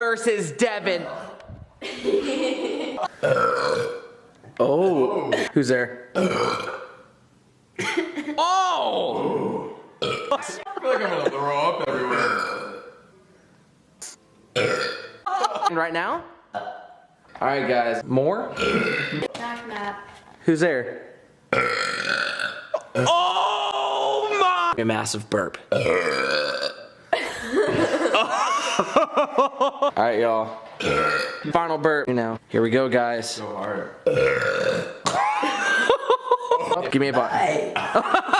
versus Devyn. Oh, who's there? Oh! I feel like I'm gonna throw up everywhere. Right now? All right, guys. More? Who's there? Oh my! A massive burp. All right, y'all. Final burp. Now, here we go, guys. So hard. Give me a bite.